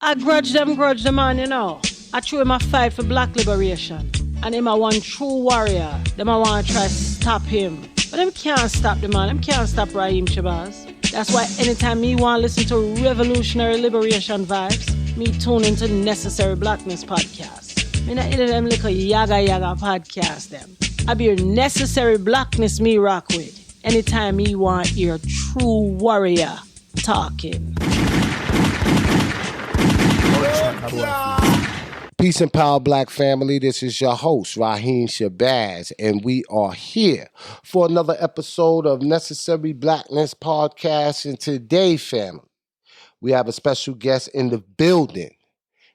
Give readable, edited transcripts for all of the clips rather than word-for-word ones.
I grudge them man, you know. I true him a fight for black liberation. And him a one true warrior. Them a want to try stop him. But them can't stop the man. Them can't stop Raheem Shabazz. That's why anytime me want to listen to revolutionary liberation vibes, me tune into Necessary Blackness Podcast. Me not into them little yaga podcast them. I be your Necessary Blackness me rock with. Anytime me want your true warrior talking. Peace and power, black family. This is your host, Raheem Shabazz, and we are here for another episode of Necessary Blackness Podcast. And today, family, we have a special guest in the building,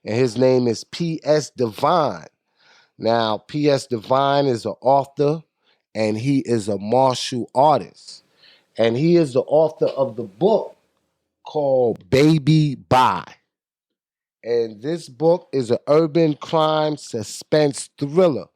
and his name is P.S. Divine. Now, P.S. Divine is an author, and he is a martial artist, and he is the author of the book called Baby Bye. And this book is an urban crime suspense thriller.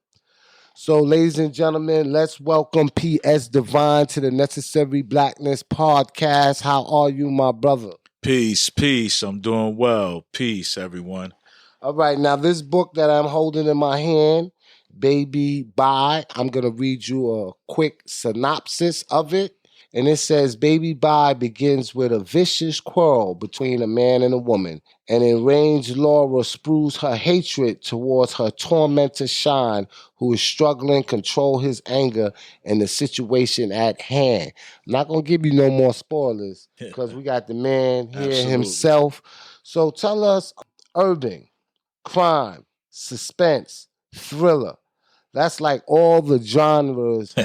So, ladies and gentlemen, let's welcome P.S. Divine to the Necessary Blackness Podcast. How are you, my brother? Peace, peace. I'm doing well. Peace, everyone. All right, now this book that I'm holding in my hand, Baby Bye, I'm going to read you a quick synopsis of it. And it says, Baby Bye begins with a vicious quarrel between a man and a woman. An enraged Laura spews her hatred towards her tormentor Shine, who is struggling to control his anger in the situation at hand. I'm not going to give you no more spoilers because we got the man here Absolutely. himself. So tell us, urban, crime, suspense, thriller. That's like all the genres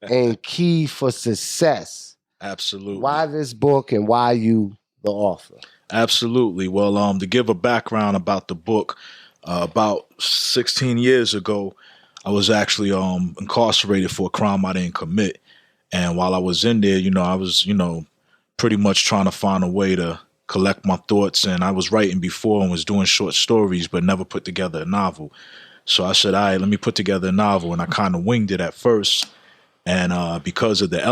and key for success. Absolutely. Why this book and why you, the author? Absolutely. Well, to give a background about the book, about 16 years ago, I was actually incarcerated for a crime I didn't commit. And while I was in there, I was, pretty much trying to find a way to collect my thoughts. And I was writing before and was doing short stories, but never put together a novel. So I said, all right, let me put together a novel. And I kind of winged it at first. And because of the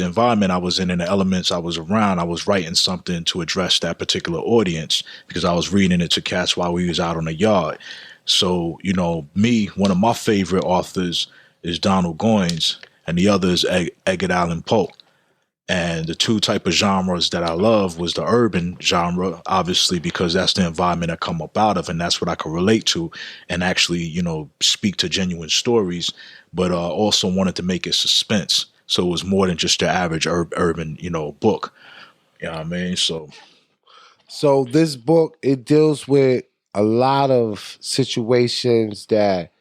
environment I was in and the elements I was around, I was writing something to address that particular audience because I was reading it to cats while we was out on the yard. So, one of my favorite authors is Donald Goines and the other is Edgar Allan Poe. And the two type of genres that I love was the urban genre, obviously, because that's the environment I come up out of. And that's what I could relate to and actually, speak to genuine stories, but also wanted to make it suspense. So it was more than just your average urban, book. You know what I mean? So this book, it deals with a lot of situations that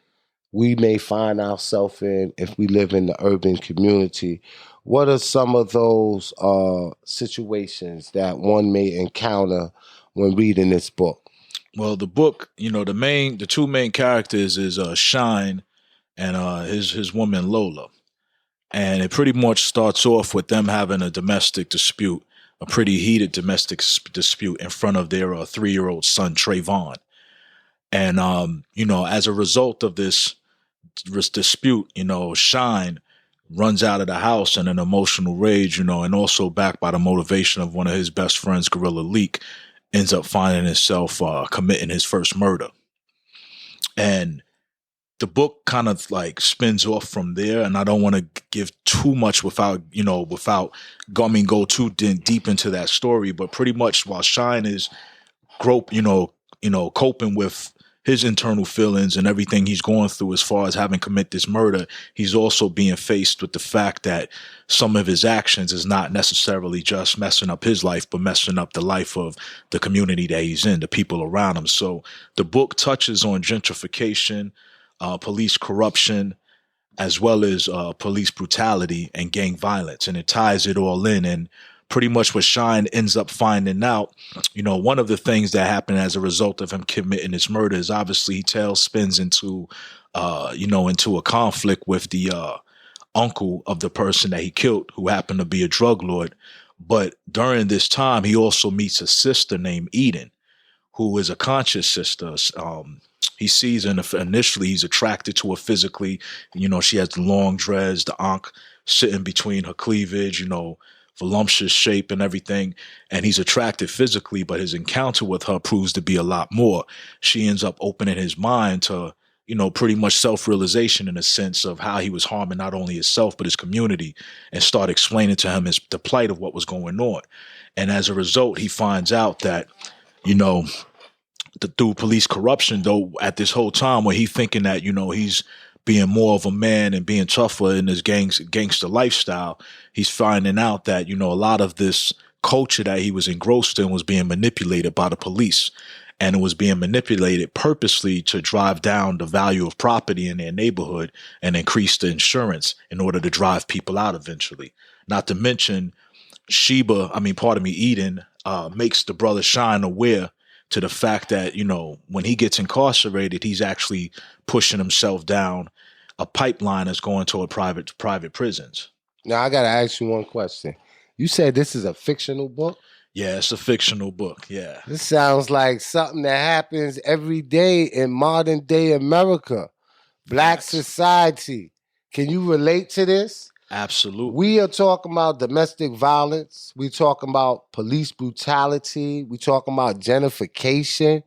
we may find ourselves in if we live in the urban community. What are some of those situations that one may encounter when reading this book? Well, the book, the two main characters is Shine and his woman Lola. And it pretty much starts off with them having a domestic dispute, a pretty heated domestic dispute in front of their 3-year-old son, Trayvon. And, as a result of this dispute, Shine runs out of the house in an emotional rage, and also backed by the motivation of one of his best friends, Gorilla Leak, ends up finding himself committing his first murder. And the book kind of like spins off from there, and I don't want to give too much without go too deep into that story, but pretty much while Shine is coping with his internal feelings and everything he's going through as far as having committed this murder, he's also being faced with the fact that some of his actions is not necessarily just messing up his life, but messing up the life of the community that he's in, the people around him. So the book touches on gentrification, police corruption, as well as police brutality and gang violence, and it ties it all in. And pretty much what Shine ends up finding out, one of the things that happened as a result of him committing this murder is obviously he spins into a conflict with the uncle of the person that he killed, who happened to be a drug lord. But during this time, he also meets a sister named Eden, who is a conscious sister. He sees her initially, he's attracted to her physically. She has the long dreads, the ankh sitting between her cleavage, voluptuous shape and everything, and he's attractive physically, but his encounter with her proves to be a lot more. She ends up opening his mind to, pretty much self-realization in a sense of how he was harming not only himself, but his community, and start explaining to him the plight of what was going on. And as a result, he finds out that, through police corruption, though, at this whole time where he's thinking that, he's being more of a man and being tougher in his gangster lifestyle, he's finding out that, a lot of this culture that he was engrossed in was being manipulated by the police. And it was being manipulated purposely to drive down the value of property in their neighborhood and increase the insurance in order to drive people out eventually. Not to mention, Eden makes the brother Shine aware to the fact that, when he gets incarcerated, he's actually pushing himself down a pipeline that's going toward private prisons. Now, I got to ask you one question. You said this is a fictional book? Yeah, it's a fictional book, yeah. This sounds like something that happens every day in modern day America. Black society. Can you relate to this? Absolutely. We are talking about domestic violence. We're talking about police brutality. We're talking about gentrification.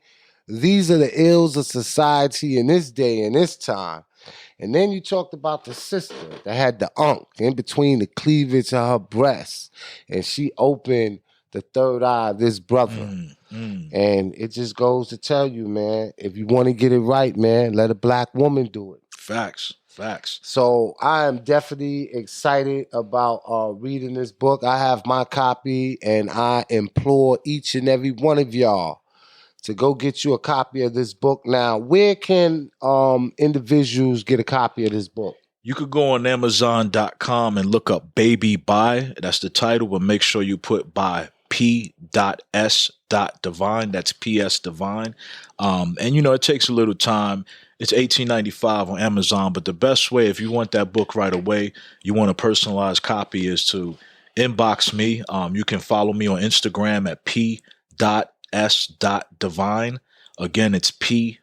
These are the ills of society in this day and this time. And then you talked about the sister that had the unk in between the cleavage of her breasts. And she opened the third eye of this brother. And it just goes to tell you, man, if you want to get it right, man, let a black woman do it. Facts. So I am definitely excited about reading this book. I have my copy, and I implore each and every one of y'all to go get you a copy of this book. Now, where can individuals get a copy of this book? You could go on Amazon.com and look up Baby By. That's the title, but make sure you put by P.S.Divine. That's P.S. Divine. And, it takes a little time. It's $18.95 on Amazon, but the best way, if you want that book right away, you want a personalized copy, is to inbox me. You can follow me on Instagram at P.S.Divine. Again, it's P.S.Divine.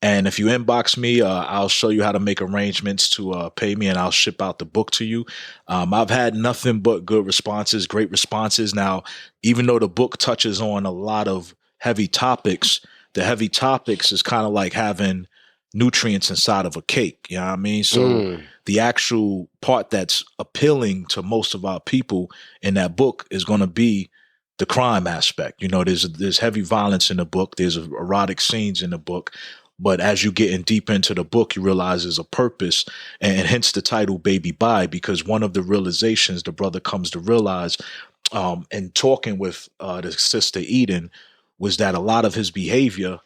And if you inbox me, I'll show you how to make arrangements to pay me, and I'll ship out the book to you. I've had nothing but good responses, great responses. Now, even though the book touches on a lot of heavy topics, the heavy topics is kind of like having nutrients inside of a cake. You know what I mean? So the actual part that's appealing to most of our people in that book is going to be the crime aspect. There's heavy violence in the book. There's erotic scenes in the book. But as you get in deep into the book, you realize there's a purpose, and hence the title Baby By, because one of the realizations the brother comes to realize in talking with the sister Eden was that a lot of his behavior,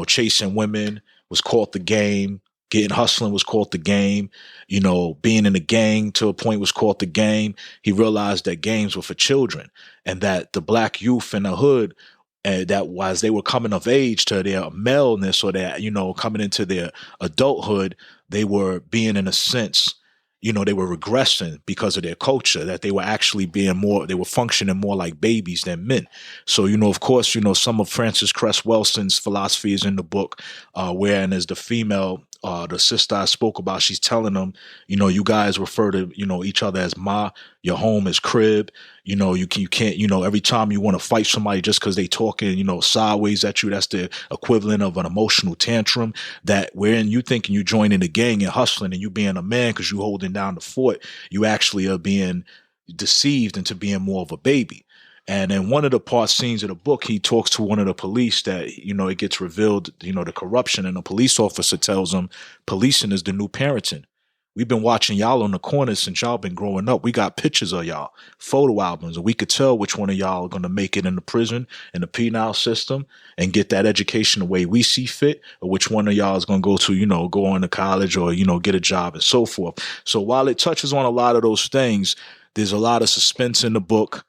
chasing women was called the game, hustling was called the game, being in a gang to a point was called the game. He realized that games were for children, and that the black youth in the hood, that as they were coming of age to their maleness, or their, coming into their adulthood, they were being, in a sense, they were regressing because of their culture, that they were actually they were functioning more like babies than men. So, of course, some of Frances Cress Welsing's philosophy is in the book, wherein as the female, the sister I spoke about, she's telling them, you guys refer to, each other as ma, your home is crib. You can't, every time you want to fight somebody just because they talking, sideways at you, that's the equivalent of an emotional tantrum, that wherein you thinking you joining the gang and hustling and you being a man because you holding down the fort, you actually are being deceived into being more of a baby. And in one of the scenes of the book, he talks to one of the police that, it gets revealed, the corruption, and the police officer tells him policing is the new parenting. We've been watching y'all on the corner since y'all been growing up. We got pictures of y'all, photo albums, and we could tell which one of y'all are going to make it in the prison, in the penal system, and get that education the way we see fit, or which one of y'all is going to go to, go on to college or, get a job and so forth. So while it touches on a lot of those things, there's a lot of suspense in the book.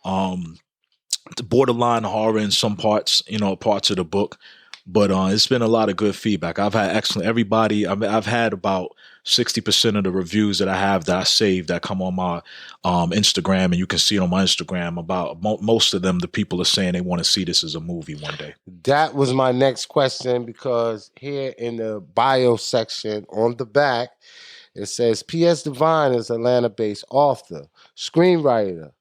The borderline horror in some parts, parts of the book, but it's been a lot of good feedback. I've had I've had about 60% of the reviews that I have that I saved that come on my Instagram, and you can see it on my Instagram. About most of them, the people are saying they want to see this as a movie one day. That was my next question, because here in the bio section on the back, It says P.S. Divine is Atlanta-based author, screenwriter,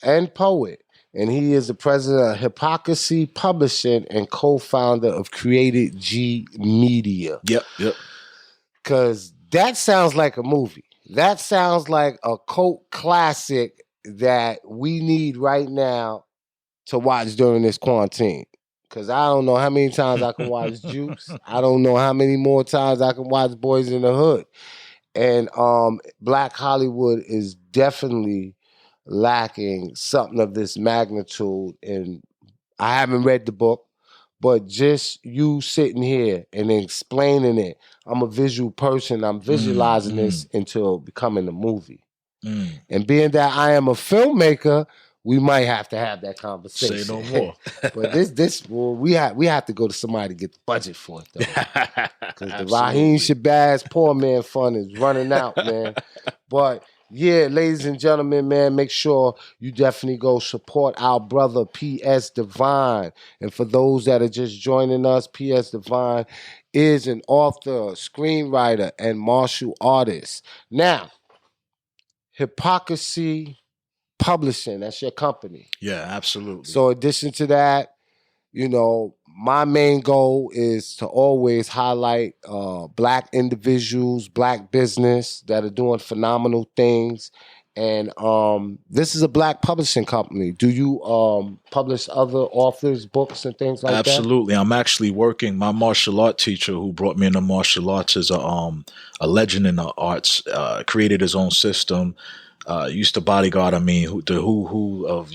and poet. And he is the president of Hypocrisy Publishing and co-founder of Created G Media. Yep. Because that sounds like a movie. That sounds like a cult classic that we need right now to watch during this quarantine. Because I don't know how many times I can watch Juice. I don't know how many more times I can watch Boys in the Hood. And Black Hollywood is definitely lacking something of this magnitude. And I haven't read the book, but just you sitting here and explaining it, I'm a visual person. I'm visualizing this into becoming a movie. And being that I am a filmmaker, we might have to have that conversation. Say no more. But we have to go to somebody to get the budget for it, though. Because the Raheem Shabazz Poor Man Fund is running out, man. But yeah, ladies and gentlemen, man, make sure you definitely go support our brother P.S. Divine. And for those that are just joining us, P.S. Divine is an author, screenwriter, and martial artist. Now, Hypocrisy Publishing, that's your company. Yeah, absolutely. So in addition to that, you know, my main goal is to always highlight Black individuals, Black business that are doing phenomenal things. And this is a Black publishing company. Do you publish other authors' books and things like that? Absolutely. I'm actually working. My martial art teacher who brought me into martial arts is a legend in the arts, created his own system. Used to bodyguard, the who of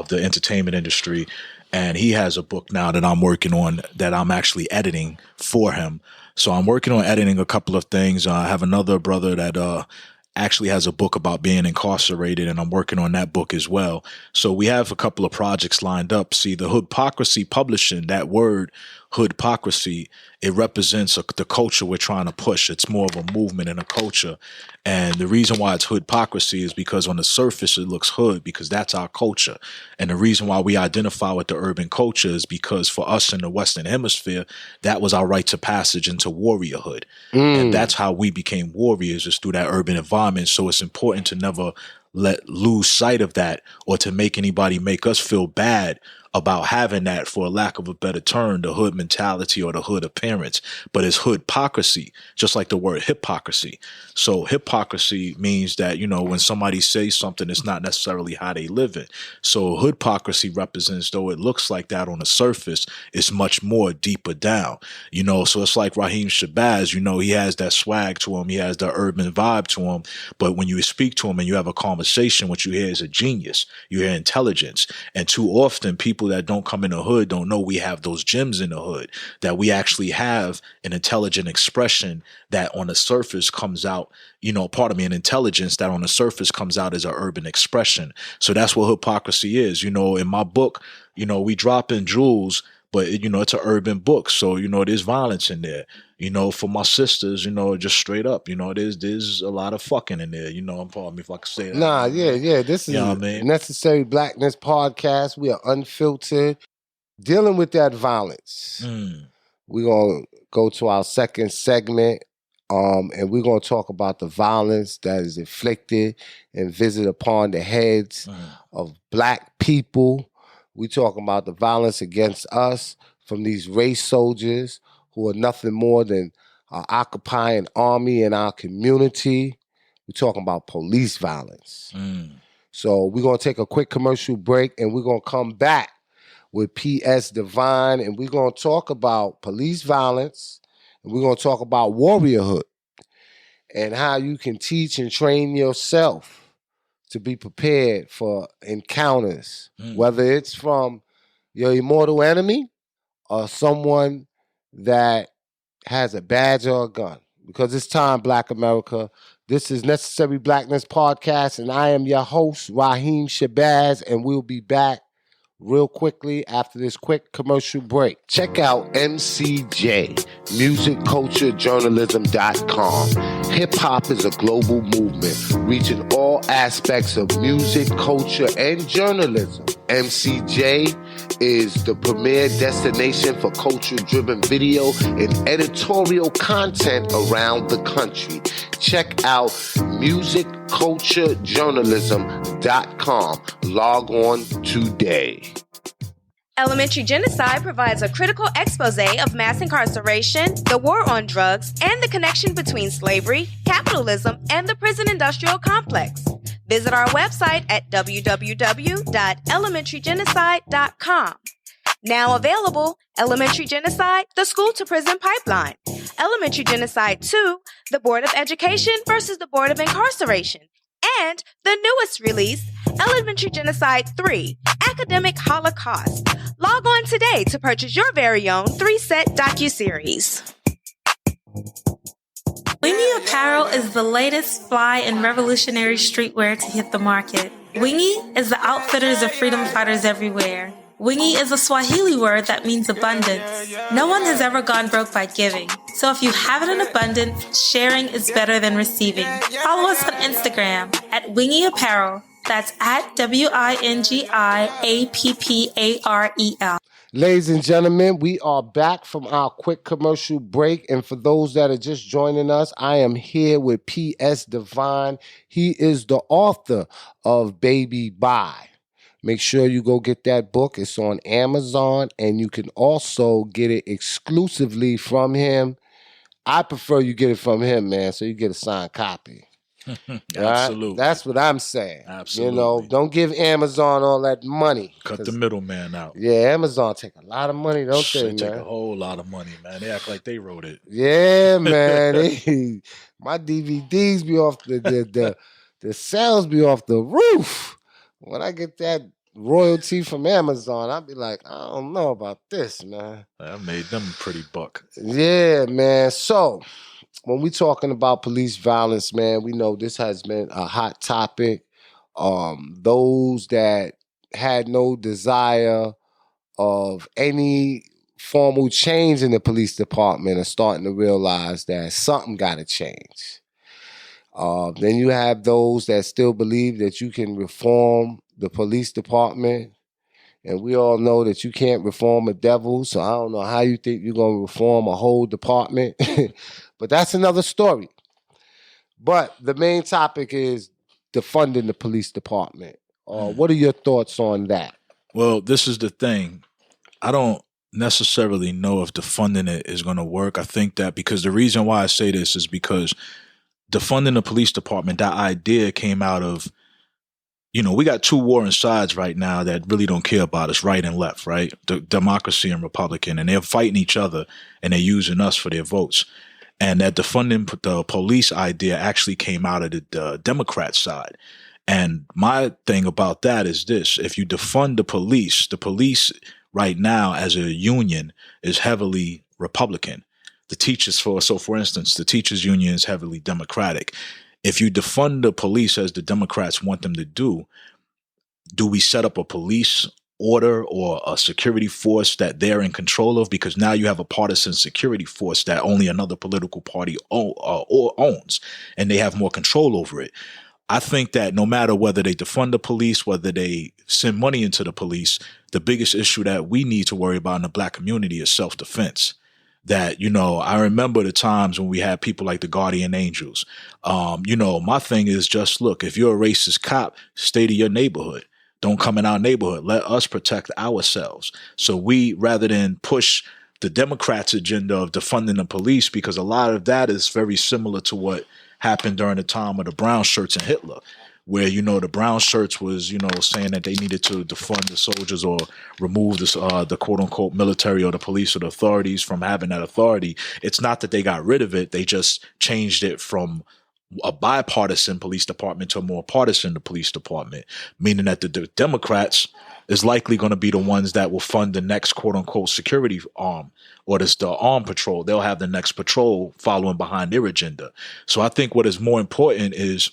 the entertainment industry, and he has a book now that I'm working on that I'm actually editing for him. So I'm working on editing a couple of things. I have another brother that actually has a book about being incarcerated, and I'm working on that book as well. So we have a couple of projects lined up. See, the Hypocrisy Publishing, that word, Hoodpocracy, it represents the culture we're trying to push. It's more of a movement and a culture. And the reason why it's Hoodpocracy is because on the surface it looks hood, because that's our culture. And the reason why we identify with the urban culture is because for us in the Western Hemisphere, that was our rite of passage into warriorhood. And that's how we became warriors, is through that urban environment. So it's important to never lose sight of that, or to make anybody make us feel bad about having that, for a lack of a better term, the hood mentality or the hood appearance. But it's hoodpocracy, just like the word hypocrisy. So hypocrisy means that, when somebody says something, it's not necessarily how they live it. So hoodpocracy represents, though it looks like that on the surface, it's much more deeper down. So it's like Raheem Shabazz, he has that swag to him, he has the urban vibe to him. But when you speak to him and you have a conversation, what you hear is a genius. You hear intelligence. And too often people that don't come in the hood don't know we have those gems in the hood, that we actually have an intelligent expression that on the surface comes out, an intelligence that on the surface comes out as an urban expression. So that's what hypocrisy is. In my book, we drop in jewels, but it's an urban book. So, there's violence in there. For my sisters, just straight up, there's a lot of fucking in there. Pardon me if I can say that. Nah, yeah. This is Necessary Blackness Podcast. We are unfiltered, dealing with that violence. We're going to go to our second segment, and we're going to talk about the violence that is inflicted and visited upon the heads of Black people. We're talking about the violence against us from these race soldiers who are nothing more than an occupying army in our community. We're talking about police violence. So we're going to take a quick commercial break, and we're going to come back with P.S. Divine, and we're going to talk about police violence, and we're going to talk about warriorhood and how you can teach and train yourself to be prepared for encounters, whether it's from your immortal enemy or someone that has a badge or a gun. Because it's time, Black America. This is Necessary Blackness Podcast, and I am your host, Raheem Shabazz, and we'll be back real quickly after this quick commercial break. Check out MCJ, musicculturejournalism.com. Hip-hop is a global movement reaching all aspects of music, culture, and journalism. MCJ is the premier destination for culture-driven video and editorial content around the country. Check out musicculturejournalism.com. Log on today. Elementary Genocide provides a critical expose of mass incarceration, the war on drugs, and the connection between slavery, capitalism, and the prison industrial complex. Visit our website at www.elementarygenocide.com. Now available, Elementary Genocide, the School to Prison Pipeline. Elementary Genocide 2, the Board of Education versus the Board of Incarceration. And the newest release, Elementary Genocide 3, Academic Holocaust. Log on today to purchase your very own 3-set docuseries. Wingy Apparel is the latest fly and revolutionary streetwear to hit the market. Wingy is the outfitters of freedom fighters everywhere. Wingy is a Swahili word that means abundance. No one has ever gone broke by giving. So if you have it in abundance, sharing is better than receiving. Follow us on Instagram at Wingy Apparel. That's at WINGIAPPAREL. Ladies and gentlemen, we are back from our quick commercial break. And for those that are just joining us, I am here with P.S. Divine. He is the author of Baby Bye. Make sure you go get that book. It's on Amazon, and you can also get it exclusively from him. I prefer you get it from him, man, so you get a signed copy. Absolutely. Right? That's what I'm saying. Absolutely. You know, don't give Amazon all that money. Cut the middleman out. Yeah, Amazon take a lot of money, don't they, man? They take a whole lot of money, man. They act like they wrote it. Yeah, man. My DVDs be off the sales be off the roof. When I get that royalty from Amazon, I'll be like, I don't know about this, man. I made them a pretty buck. Yeah, man. So when we talking about police violence, man, we know this has been a hot topic. Those that had no desire of any formal change in the police department are starting to realize that something got to change. Then you have those that still believe that you can reform the police department. And we all know that you can't reform a devil, so I don't know how you think you're going to reform a whole department. But that's another story. But the main topic is defunding the police department. What are your thoughts on that? Well, this is the thing. I don't necessarily know if defunding it is going to work. I think that because the reason why I say this is because defunding the police department, that idea came out of, you know, we got two warring sides right now that really don't care about us, right and left, right? The Democracy and Republican, and they're fighting each other and they're using us for their votes. And that defunding the police idea actually came out of the Democrat side. And my thing about that is this: if you defund the police right now as a union is heavily Republican. For instance, the teachers union is heavily Democratic. If you defund the police as the Democrats want them to do we set up a police order or a security force that they're in control of? Because now you have a partisan security force that only another political party owns, and they have more control over it. I think that no matter whether they defund the police, whether they send money into the police, the biggest issue that we need to worry about in the Black community is self-defense. That, you know, I remember the times when we had people like the Guardian Angels. You know, my thing is just, look, if you're a racist cop, stay to your neighborhood. Don't come in our neighborhood. Let us protect ourselves. So we, rather than push the Democrats' agenda of defunding the police, because a lot of that is very similar to what happened during the time of the brown shirts and Hitler, where, you know, the brown shirts was, you know, saying that they needed to defund the soldiers or remove this, the quote unquote military or the police or the authorities from having that authority. It's not that they got rid of it. They just changed it from a bipartisan police department to a more partisan police department, meaning that the Democrats is likely going to be the ones that will fund the next quote unquote security arm, or the armed patrol. They'll have the next patrol following behind their agenda. So I think what is more important is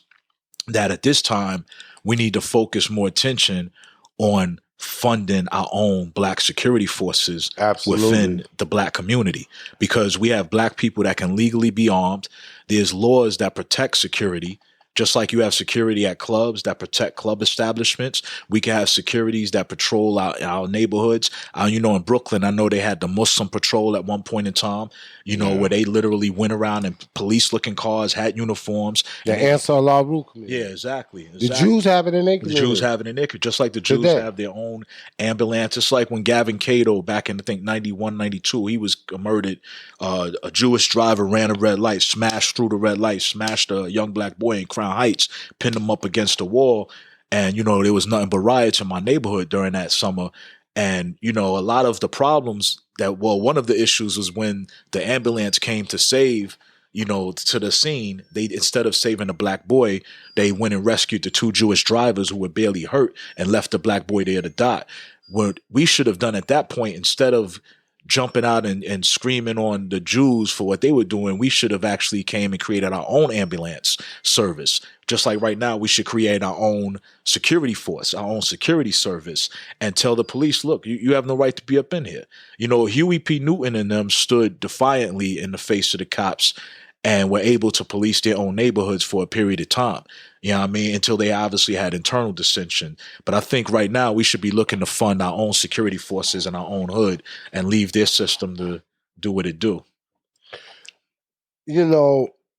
that at this time, we need to focus more attention on funding our own Black security forces within the Black community, because we have Black people that can legally be armed. There's laws that protect security. Just like you have security at clubs that protect club establishments, we can have securities that patrol our neighborhoods. In Brooklyn, I know they had the Muslim patrol at one point in time, where they literally went around in police-looking cars, had uniforms. The Ansar Allah Rule community. Yeah, exactly. The Jews have it in their community. The Jews have it in their community, just like the Jews have their own ambulance. It's like when Gavin Cato, back in, I think, 91, 92, he was murdered. A Jewish driver ran a red light, smashed through the red light, smashed a young Black boy in Crown Heights, pinned him up against the wall. And, there was nothing but riots in my neighborhood during that summer. And, a lot of the problems one of the issues was when the ambulance came to save, to the scene, they, instead of saving the Black boy, they went and rescued the 2 Jewish drivers who were barely hurt and left the Black boy there to die. What we should have done at that point, instead of jumping out and screaming on the Jews for what they were doing, we should have actually came and created our own ambulance service. Just like right now, we should create our own security force, our own security service, and tell the police, look, you have no right to be up in here. Huey P. Newton and them stood defiantly in the face of the cops and were able to police their own neighborhoods for a period of time. Until they obviously had internal dissension. But I think right now we should be looking to fund our own security forces in our own hood and leave their system to do what it do.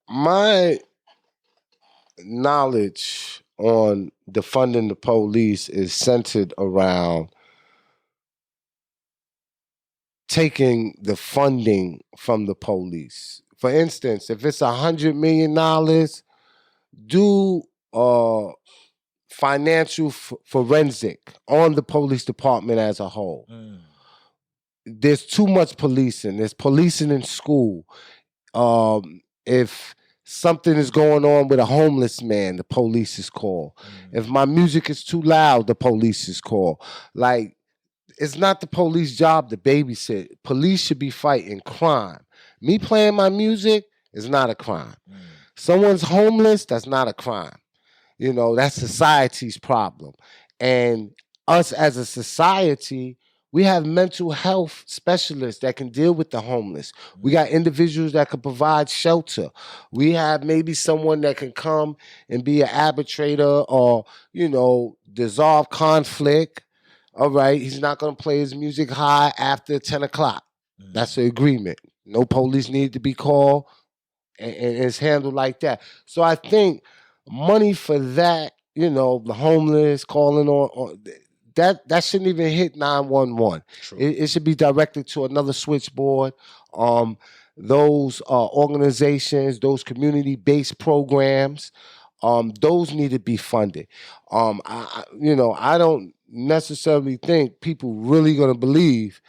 My knowledge on defunding the police is centered around taking the funding from the police. For instance, if it's $100 million, do financial forensic on the police department as a whole. There's too much policing. There's policing in school. If something is going on with a homeless man, the police is called. If my music is too loud, the police is called. Like, it's not the police job to babysit. Police should be fighting crime. Me playing my music is not a crime. Someone's homeless, that's not a crime. That's society's problem. And us as a society, we have mental health specialists that can deal with the homeless. We got individuals that can provide shelter. We have maybe someone that can come and be an arbitrator or, dissolve conflict. All right, he's not going to play his music high after 10 o'clock. That's the agreement. No police need to be called. And it's handled like that. So I think money for that, the homeless calling on that shouldn't even hit 911. It should be directed to another switchboard. Those organizations, those community-based programs, those need to be funded. I don't necessarily think people really going to believe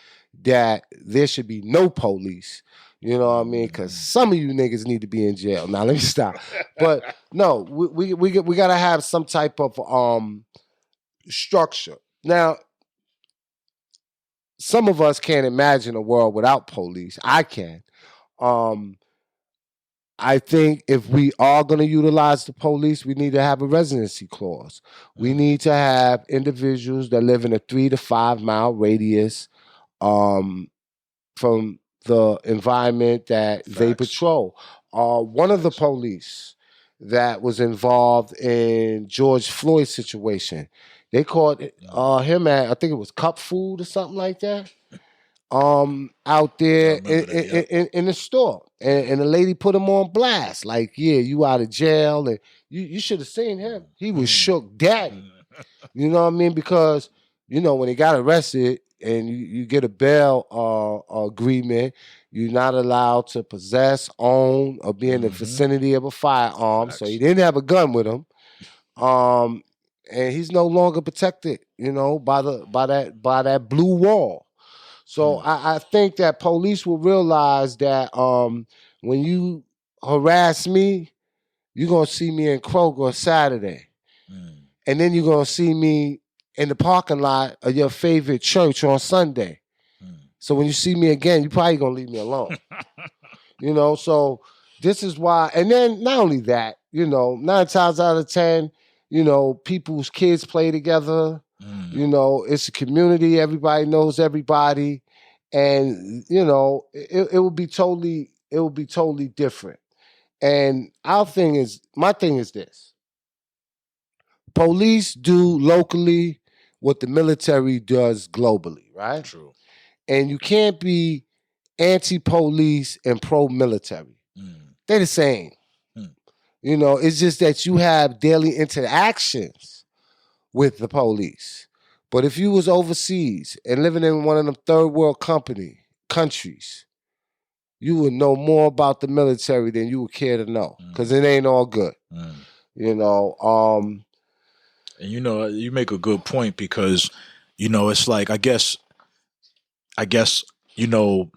that there should be no police. You know what I mean? Because some of you niggas need to be in jail. Now, let me stop. But no, we got to have some type of structure. Now, some of us can't imagine a world without police. I can. I think if we are going to utilize the police, we need to have a residency clause. We need to have individuals that live in a 3 to 5 mile radius from the environment that they patrol. One of the police that was involved in George Floyd's situation, they caught him at, I think it was Cup Food or something like that, out there in the store. And the lady put him on blast. Like, yeah, you out of jail. And you should have seen him. He was shook daddy. You know what I mean? Because, when he got arrested, and you get a bail agreement, you're not allowed to possess, own, or be in the vicinity of a firearm. So he didn't have a gun with him, and he's no longer protected, by that blue wall. So I think that police will realize that when you harass me, you're gonna see me in Kroger Saturday, and then you're gonna see me in the parking lot of your favorite church on Sunday. So when you see me again, you probably gonna leave me alone. So this is why. And then not only that, 9 times out of 10, people's kids play together. You know, it's a community. Everybody knows everybody. And, you know, it will be totally different. And my thing is this. Police do locally what the military does globally, right? True. And you can't be anti-police and pro-military. They're the same. You know, it's just that you have daily interactions with the police. But if you was overseas and living in one of them third world countries, you would know more about the military than you would care to know, because it ain't all good. You know, and you know, you make a good point, because, you know, it's like, I guess, you know,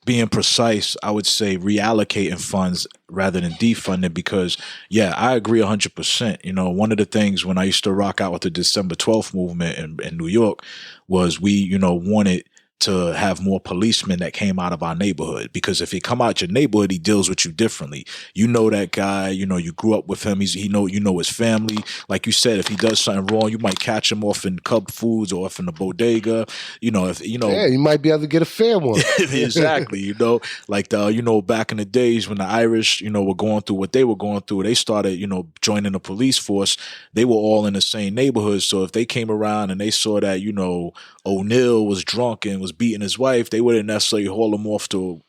being precise, I would say reallocating funds rather than defunding, because, yeah, I agree 100%. You know, one of the things when I used to rock out with the December 12th movement in New York was we, you know, wanted to have more policemen that came out of our neighborhood, because if he come out your neighborhood, he deals with you differently. You know that guy, you know, you grew up with him. You know his family. Like you said, if he does something wrong, you might catch him off in Cub Foods or off in the bodega. You know, yeah, you might be able to get a fair one. Exactly. You know, like you know, back in the days when the Irish, you know, were going through what they were going through, they started, you know, joining the police force. They were all in the same neighborhood. So if they came around and they saw that, you know, O'Neill was drunk and was beating his wife, they wouldn't necessarily haul him off to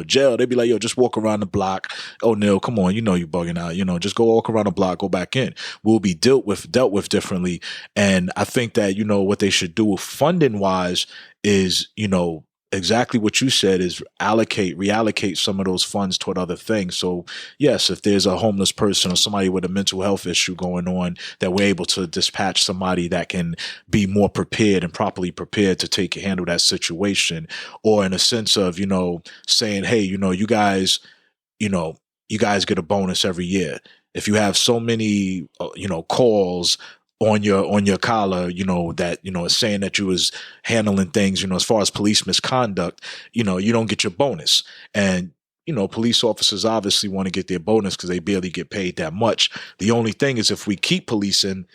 jail. They'd be like, yo, just walk around the block. O'Neill, come on, you know you bugging out. You know, just go walk around the block, go back in. We'll be dealt with differently. And I think that, you know, what they should do funding wise is, you know, exactly what you said, is reallocate some of those funds toward other things. So yes, if there's a homeless person or somebody with a mental health issue going on, that we're able to dispatch somebody that can be more prepared and properly prepared to handle that situation. Or in a sense of, you know, saying, hey, you know, you guys get a bonus every year. If you have so many, you know, calls on your collar, you know, that, you know, is saying that you was handling things, you know, as far as police misconduct, you know, you don't get your bonus. And, you know, police officers obviously want to get their bonus because they barely get paid that much. The only thing is, if we keep policing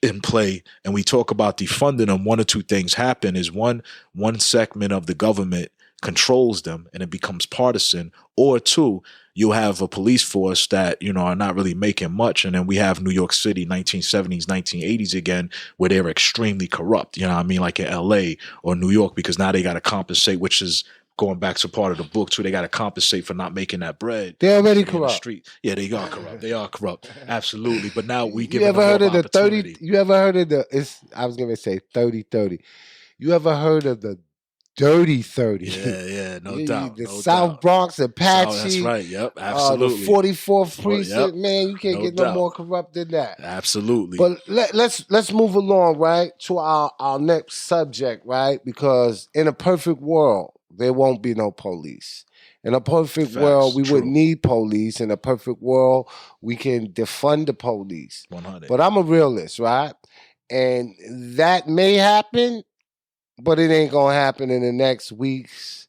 in play and we talk about defunding them, one or two things happen. Is one segment of the government controls them and it becomes partisan, or two, you'll have a police force that, you know, are not really making much. And then we have New York City, 1970s, 1980s again, where they're extremely corrupt, you know what I mean? Like in LA or New York, because now they got to compensate, which is going back to part of the book too. They got to compensate for not making that bread. They're already corrupt. The street. Yeah, they are corrupt. They are corrupt. Absolutely. But now we give them more opportunity. You ever heard of I was going to say 30-30. You ever heard of the Dirty 30? Yeah, no doubt. The South Bronx, Apache. That's right. Yep, absolutely. The 44th precinct. Yep. Man, you can't get no more corrupt than that. Absolutely. But let's move along, right, to our next subject, right? Because in a perfect world, there won't be no police. In a perfect world, we wouldn't need police. In a perfect world, we can defund the police. 100. But I'm a realist, right? And that may happen, but it ain't going to happen in the next weeks,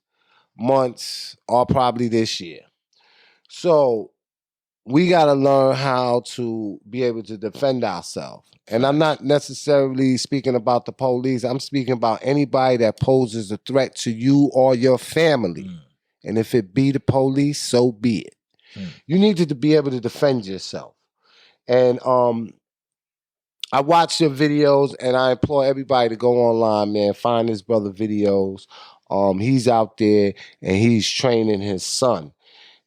months, or probably this year. So we got to learn how to be able to defend ourselves. And I'm not necessarily speaking about the police. I'm speaking about anybody that poses a threat to you or your family. And if it be the police, so be it. You need to be able to defend yourself. And I watch your videos, and I implore everybody to go online, man. Find this brother videos. He's out there, and he's training his son.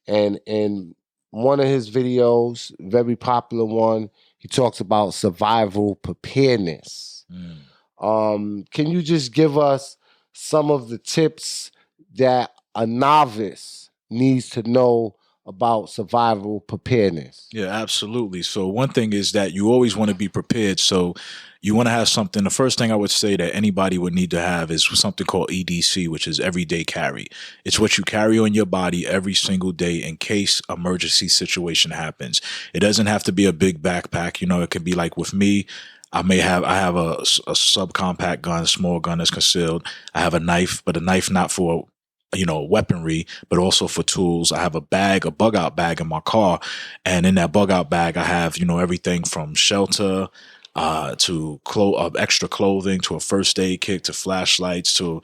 And in one of his videos, very popular one, he talks about survival preparedness. Can you just give us some of the tips that a novice needs to know about survival preparedness? Yeah, absolutely. So one thing is that you always want to be prepared. So you want to have something. The first thing I would say that anybody would need to have is something called EDC, which is everyday carry. It's what you carry on your body every single day in case emergency situation happens. It doesn't have to be a big backpack. You know, it could be like with me, I have a subcompact gun, small gun that's concealed. I have a knife, but a knife not for, you know, weaponry, but also for tools. I have a bug out bag in my car. And in that bug out bag, I have, you know, everything from shelter, to extra clothing, to a first aid kit, to flashlights, to,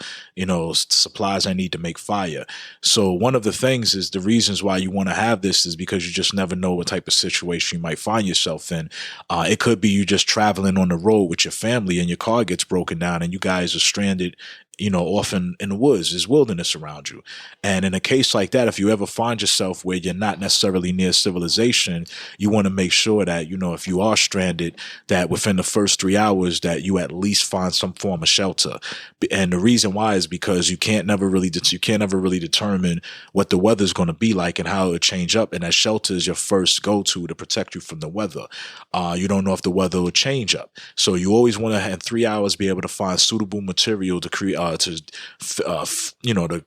supplies I need to make fire. So one of the things is the reasons why you want to have this is because you just never know what type of situation you might find yourself in. It could be you just traveling on the road with your family and your car gets broken down and you guys are stranded often in the woods. There's wilderness around you. And in a case like that, if you ever find yourself where you're not necessarily near civilization, you want to make sure that, if you are stranded, that within the first 3 hours that you at least find some form of shelter. And the reason why is because you can't never really determine what the weather's going to be like and how it will change up. And that shelter is your first go-to protect you from the weather. You don't know if the weather will change up. So you always want to, in 3 hours, be able to find suitable material to create, to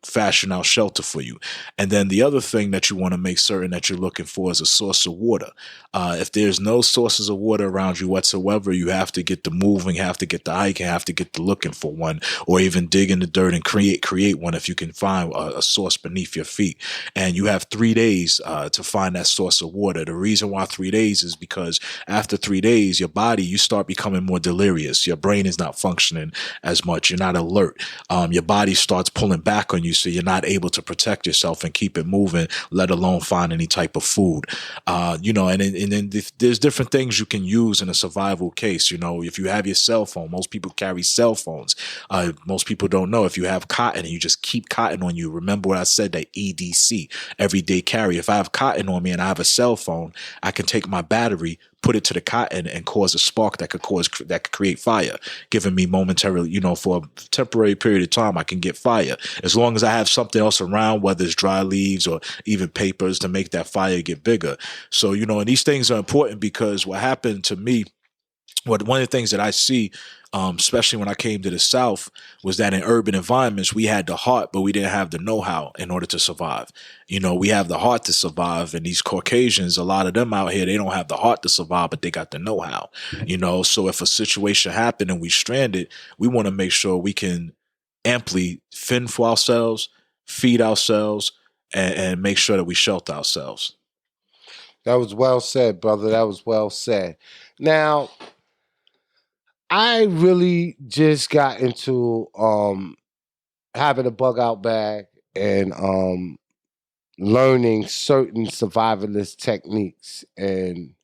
fashion out shelter for you. And then the other thing that you want to make certain that you're looking for is a source of water. If there's no sources of water around you whatsoever, you have to get the moving, have to get the hiking, have to get the looking for one, or even dig in the dirt and create one if you can find a source beneath your feet. And you have 3 days to find that source of water. The reason why 3 days is because after 3 days, your body, you start becoming more delirious. Your brain is not functioning as much. You're not alert. Your body starts pulling back on you, so you're not able to protect yourself and keep it moving, let alone find any type of food. And then there's different things you can use in a survival case. If you have your cell phone, most people carry cell phones. Most people don't know if you have cotton and you just keep cotton on you. Remember what I said, that EDC, everyday carry. If I have cotton on me and I have a cell phone, I can take my battery, put it to the cotton and cause a spark that could create fire, giving me momentarily, for a temporary period of time, I can get fire. As long as I have something else around, whether it's dry leaves or even papers to make that fire get bigger. So, and these things are important because what happened to me, one of the things that I see, especially when I came to the South, was that in urban environments, we had the heart, but we didn't have the know-how in order to survive. We have the heart to survive, and these Caucasians, a lot of them out here, they don't have the heart to survive, but they got the know-how. So if a situation happened and we stranded, we want to make sure we can amply fend for ourselves, feed ourselves, and make sure that we shelter ourselves. That was well said, brother. That was well said. Now, I really just got into having a bug out bag and learning certain survivalist techniques. And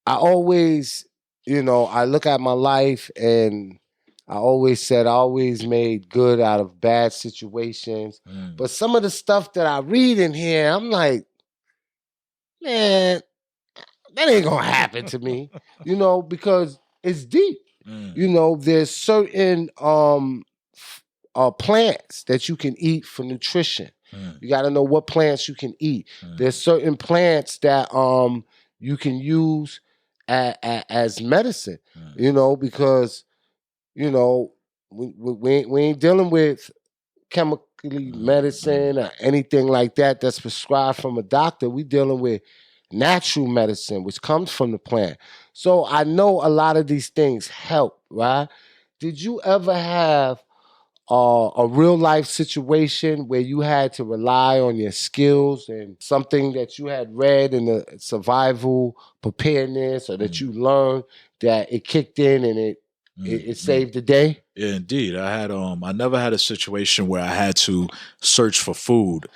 I always, I look at my life and I always said I always made good out of bad situations. But some of the stuff that I read in here, I'm like, man, that ain't gonna happen to me, because it's deep. There's certain plants that you can eat for nutrition. You got to know what plants you can eat. There's certain plants that you can use as medicine. Because we ain't dealing with chemically medicine or anything like that that's prescribed from a doctor. We dealing with natural medicine, which comes from the plant. So I know a lot of these things help, right? Did you ever have a real life situation where you had to rely on your skills and something that you had read in the survival preparedness or that you learned that it kicked in and it saved the day? Yeah, indeed. I never had a situation where I had to search for food,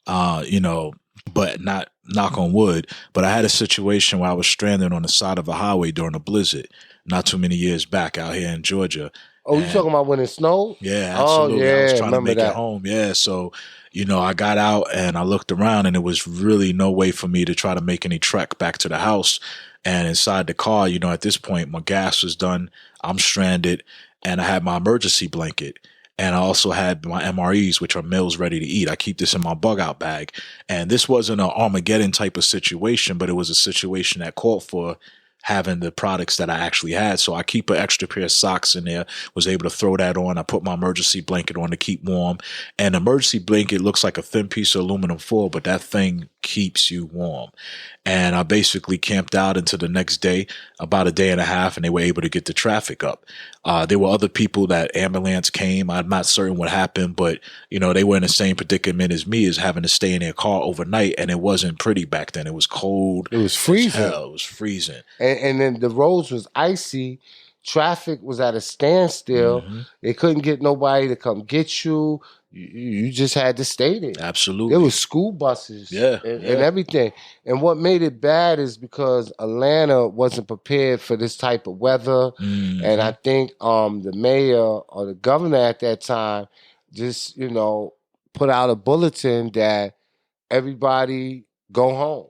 but not knock on wood. But I had a situation where I was stranded on the side of a highway during a blizzard not too many years back out here in Georgia. Oh, you talking about when it snowed? Yeah, absolutely. I was trying to make it home. Yeah, so, I got out and I looked around and there was really no way for me to try to make any trek back to the house. And inside the car, at this point, my gas was done. I'm stranded and I had my emergency blanket. And I also had my MREs, which are meals ready to eat. I keep this in my bug out bag. And this wasn't an Armageddon type of situation, but it was a situation that called for having the products that I actually had. So I keep an extra pair of socks in there, was able to throw that on. I put my emergency blanket on to keep warm. And the emergency blanket looks like a thin piece of aluminum foil, but that thing keeps you warm. And I basically camped out into the next day, about a day and a half, and they were able to get the traffic up. There were other people that ambulance came. I'm not certain what happened, but, they were in the same predicament as me, as having to stay in their car overnight. And it wasn't pretty back then. It was cold. It was freezing. It was freezing. and then the roads was icy. Traffic was at a standstill. They couldn't get nobody to come get you. You just had to stay there. Absolutely. There was school buses and everything. And what made it bad is because Atlanta wasn't prepared for this type of weather. And I think the mayor or the governor at that time just, put out a bulletin that everybody go home.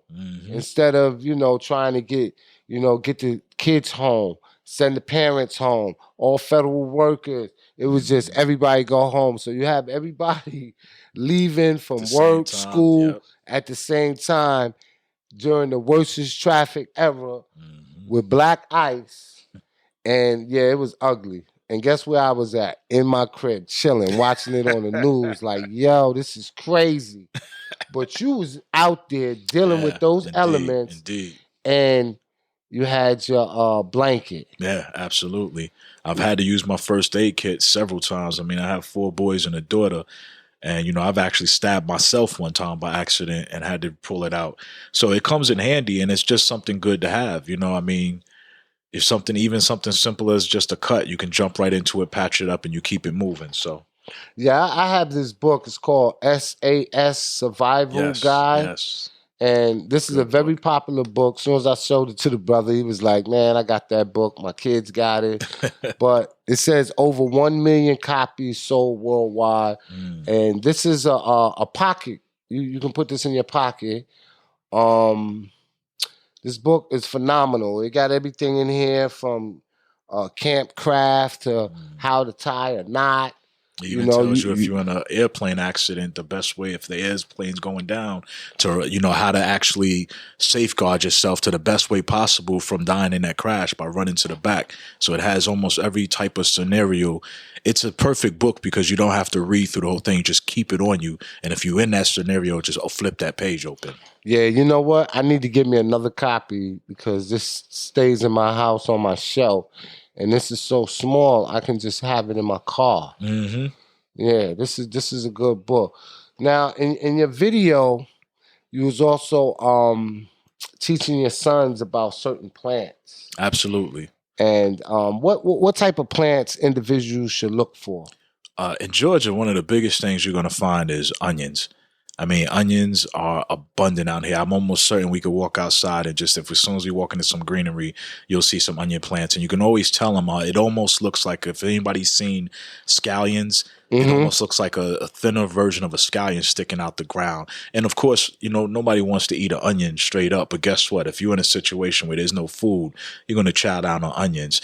Instead of, trying to get the kids home, send the parents home, all federal workers. It was just everybody go home. So you have everybody leaving from work, school at the same time during the worstest traffic ever with black ice. And yeah, it was ugly. And guess where I was at? In my crib, chilling, watching it on the news like, yo, this is crazy. But you was out there dealing with those elements. Indeed. And you had your blanket. Yeah, absolutely. I've had to use my first aid kit several times. I mean, I have 4 boys and a daughter. And, I've actually stabbed myself one time by accident and had to pull it out. So it comes in handy, and it's just something good to have. I mean, if something simple as just a cut, you can jump right into it, patch it up, and you keep it moving. So. Yeah, I have this book. It's called SAS Survival Guide. Yes. And this is a very popular book. As soon as I showed it to the brother, he was like, man, I got that book. My kids got it. But it says over 1 million copies sold worldwide. And this is a pocket. You can put this in your pocket. This book is phenomenal. It got everything in here from camp craft to how to tie a knot. It even tells you if you're in an airplane accident, the best way, if the airplane's going down, to, how to actually safeguard yourself to the best way possible from dying in that crash by running to the back. So it has almost every type of scenario. It's a perfect book because you don't have to read through the whole thing. You just keep it on you. And if you're in that scenario, just flip that page open. Yeah, you know what? I need to get me another copy because this stays in my house on my shelf. And this is so small, I can just have it in my car. Yeah, this is a good book. Now, in your video, you was also teaching your sons about certain plants. Absolutely. And what type of plants individuals should look for? In Georgia, one of the biggest things you're going to find is onions. I mean, onions are abundant out here. I'm almost certain we could walk outside and just, as soon as we walk into some greenery, you'll see some onion plants. And you can always tell them, it almost looks like, if anybody's seen scallions, it almost looks like a thinner version of a scallion sticking out the ground. And of course, nobody wants to eat an onion straight up. But guess what? If you're in a situation where there's no food, you're going to chow down on onions.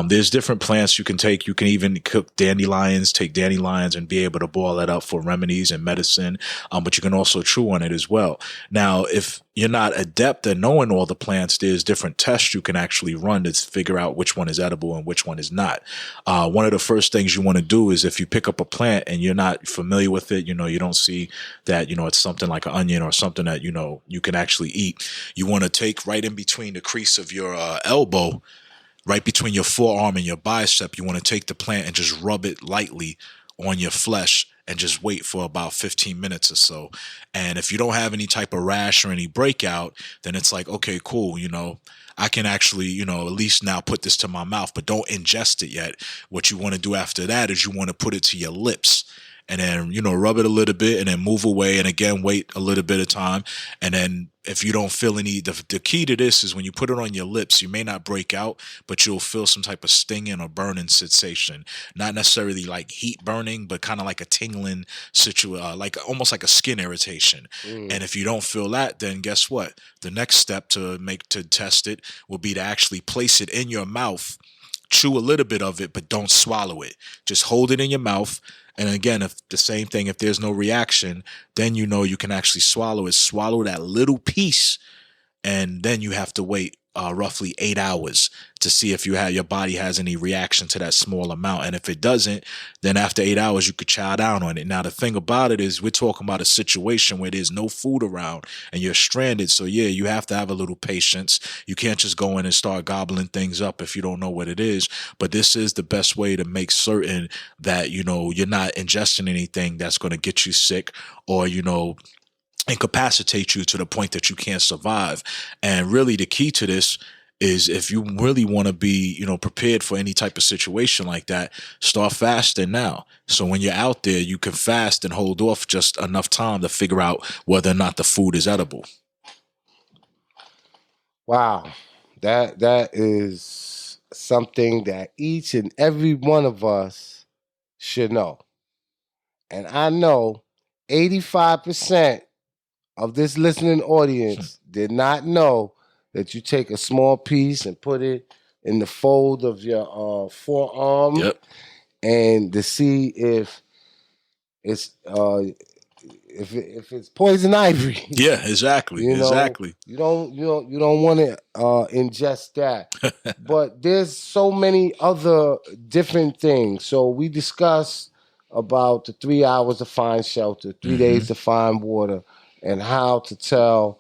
There's different plants you can take. You can even cook dandelions, take dandelions and be able to boil that up for remedies and medicine. But you can also chew on it as well. Now, if you're not adept at knowing all the plants, there's different tests you can actually run to figure out which one is edible and which one is not. One of the first things you want to do is, if you pick up a plant and you're not familiar with it, you don't see that, it's something like an onion or something that, you can actually eat. You want to take right in between the crease of your elbow, right between your forearm and your bicep, you want to take the plant and just rub it lightly on your flesh and just wait for about 15 minutes or so. And if you don't have any type of rash or any breakout, then it's like, okay, cool, I can actually, at least now put this to my mouth, but don't ingest it yet. What you want to do after that is you want to put it to your lips. And then, rub it a little bit and then move away. And again, wait a little bit of time. And then if you don't feel any, the key to this is when you put it on your lips, you may not break out, but you'll feel some type of stinging or burning sensation. Not necessarily like heat burning, but kind of like a tingling situation, like almost like a skin irritation. And if you don't feel that, then guess what? The next step to test it will be to actually place it in your mouth, chew a little bit of it, but don't swallow it. Just hold it in your mouth. And again, if the same thing, if there's no reaction, then you can actually swallow it. Swallow that little piece, and then you have to wait roughly 8 hours to see if your body has any reaction to that small amount. And if it doesn't, then after 8 hours, you could chow down on it. Now, the thing about it is we're talking about a situation where there's no food around and you're stranded. So yeah, you have to have a little patience. You can't just go in and start gobbling things up if you don't know what it is. But this is the best way to make certain that, you're not ingesting anything that's going to get you sick or, incapacitate you to the point that you can't survive. And really the key to this is if you really want to be, prepared for any type of situation like that, start fasting now. So when you're out there, you can fast and hold off just enough time to figure out whether or not the food is edible. Wow. That is something that each and every one of us should know. And I know 85% of this listening audience did not know that you take a small piece and put it in the fold of your forearm, Yep. and to see if it's if it's poison ivy. Yeah, exactly. Exactly. You don't want to ingest that. But there's so many other different things. So we discussed about the 3 hours to find shelter, 3 days to find water, and how to tell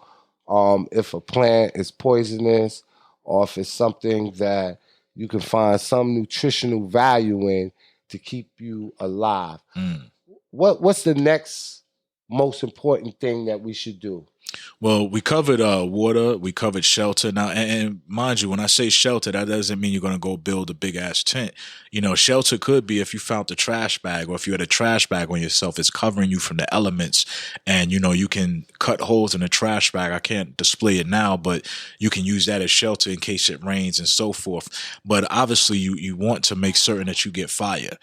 if a plant is poisonous or if it's something that you can find some nutritional value in to keep you alive. What's the next most important thing that we should do? Well, we covered water, we covered shelter. Now, and mind you, when I say shelter, that doesn't mean you're going to go build a big ass tent. Shelter could be if you found the trash bag, or if you had a trash bag on yourself, it's covering you from the elements. And, you can cut holes in the trash bag. I can't display it now, but you can use that as shelter in case it rains and so forth. But obviously you want to make certain that you get fire.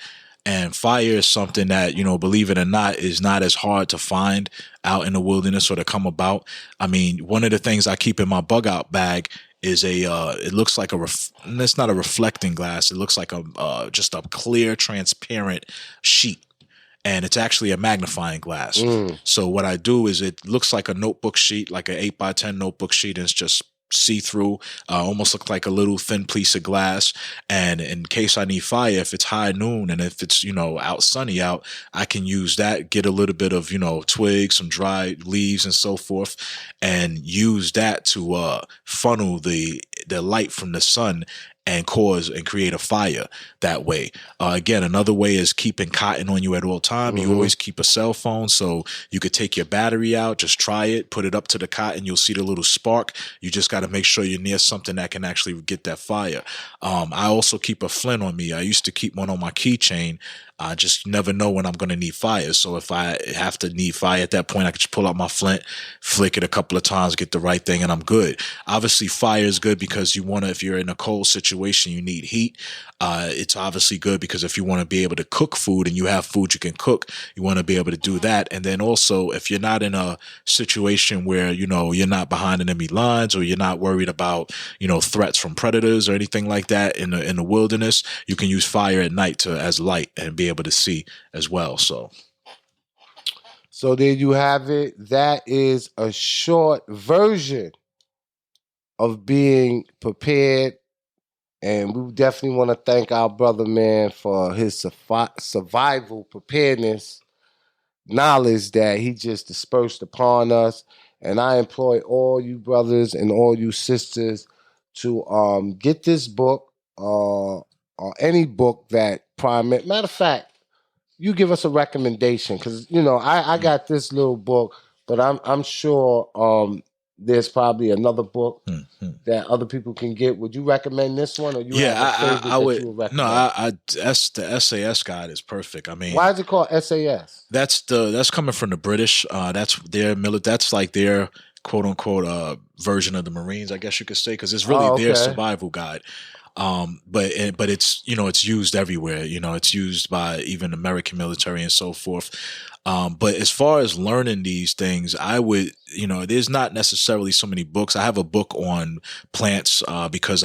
And fire is something that, believe it or not, is not as hard to find out in the wilderness or to come about. I mean, one of the things I keep in my bug out bag is it looks like it's not a reflecting glass. It looks like just a clear, transparent sheet. And it's actually a magnifying glass. So what I do is it looks like a notebook sheet, like an 8x10 notebook sheet, and it's just see-through, almost look like a little thin piece of glass. And in case I need fire, if it's high noon and if it's, out sunny out, I can use that, get a little bit of, twigs, some dried leaves and so forth, and use that to funnel the light from the sun and cause and create a fire that way. Again, another way is keeping cotton on you at all time. You always keep a cell phone, so you could take your battery out, just try it, put it up to the cotton, you'll see the little spark. You just got to make sure you're near something that can actually get that fire. I also keep a flint on me. I used to keep one on my keychain. I just never know when I'm going to need fire. So if I have to need fire at that point, I can just pull out my flint, flick it a couple of times, get the right thing, and I'm good. Obviously, fire is good because if you're in a cold situation, you need heat. It's obviously good because if you want to be able to cook food and you have food you can cook, you want to be able to do that. And then also, if you're not in a situation where, you're not behind enemy lines or you're not worried about, threats from predators or anything like that in the wilderness, you can use fire at night as light and be able to see as well. So there you have it. That is a short version of being prepared. And we definitely want to thank our brother, man, for his survival preparedness knowledge that he just dispersed upon us. And I implore all you brothers and all you sisters to get this book or any book that matter of fact, you give us a recommendation because I got this little book, but I'm sure there's probably another book that other people can get. Would you recommend this one, or you? I would. No, the SAS guide is perfect. I mean, why is it called SAS? That's coming from the British. That's their That's like their quote unquote version of the Marines, I guess you could say, because it's really their survival guide. But it's it's used everywhere. It's used by even American military and so forth. But as far as learning these things, I would, there's not necessarily so many books. I have a book on plants because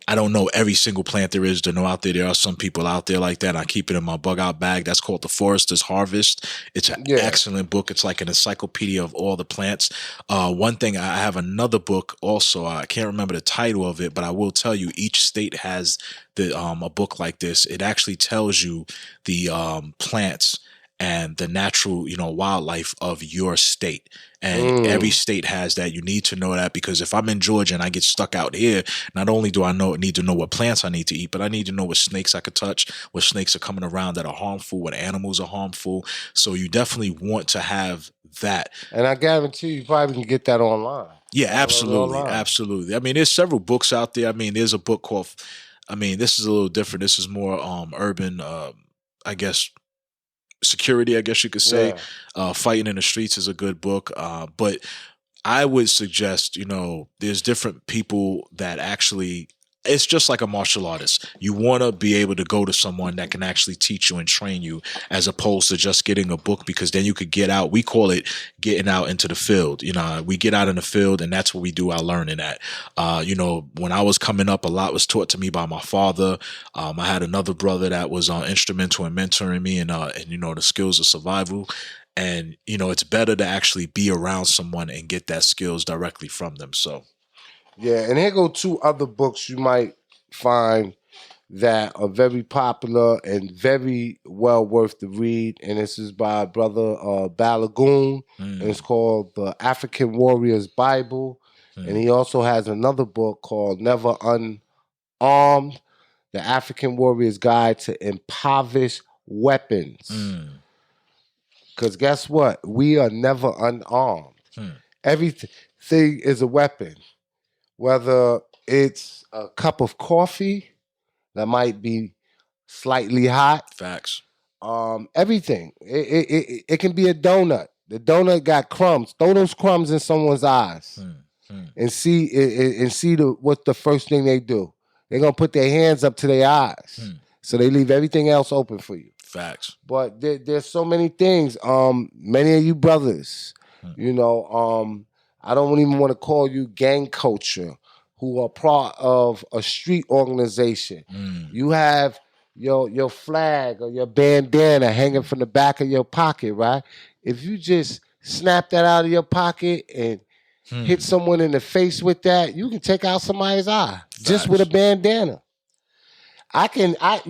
I don't know every single plant there is to know out there. There are some people out there like that. I keep it in my bug out bag. That's called The Forester's Harvest. It's an excellent book. It's like an encyclopedia of all the plants. One thing, I have another book also. I can't remember the title of it, but I will tell you each state has a book like this. It actually tells you the plants and the natural, wildlife of your state. And every state has that. You need to know that because if I'm in Georgia and I get stuck out here, not only do I need to know what plants I need to eat, but I need to know what snakes I could touch, what snakes are coming around that are harmful, what animals are harmful. So you definitely want to have that. And I guarantee you probably can get that online. Yeah, absolutely. Online. Absolutely. I mean, there's several books out there. I mean, there's a book called, I mean, this is a little different. This is more urban, I guess, security, I guess you could say. Fighting in the Streets is a good book. But I would suggest, there's different people that actually, it's just like a martial artist. You want to be able to go to someone that can actually teach you and train you, as opposed to just getting a book, because then you could get out. We call it getting out into the field. We get out in the field, and that's where we do our learning at. When I was coming up, a lot was taught to me by my father. I had another brother that was instrumental in mentoring me and the skills of survival. And, it's better to actually be around someone and get that skills directly from them. So. Yeah, and here go 2 other books you might find that are very popular and very well worth the read. And this is by Brother Balagoon, and it's called The African Warrior's Bible. And he also has another book called Never Unarmed, The African Warrior's Guide to Impoverished Weapons. Because guess what? We are never unarmed. Everything is a weapon. Whether it's a cup of coffee that might be slightly hot. Facts. Everything. It can be a donut. The donut got crumbs. Throw those crumbs in someone's eyes and see what's the first thing they do. They're going to put their hands up to their eyes. So they leave everything else open for you. Facts. But there's so many things. Many of you brothers, I don't even want to call you gang culture, who are part of a street organization. You have your flag or your bandana hanging from the back of your pocket, right? If you just snap that out of your pocket and hit someone in the face with that, you can take out somebody's eye just with a bandana. And I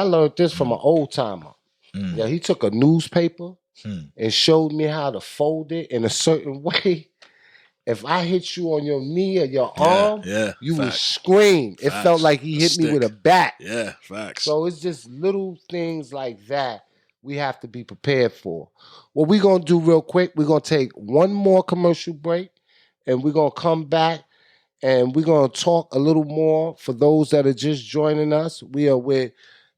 learned this from an old timer. Yeah, he took a newspaper and showed me how to fold it in a certain way. If I hit you on your knee or your arm, you would scream. It felt like he hit me with a bat. Yeah, facts. So it's just little things like that we have to be prepared for. What we're going to do real quick, we're going to take one more commercial break, and we're going to come back, and we're going to talk a little more for those that are just joining us. We are with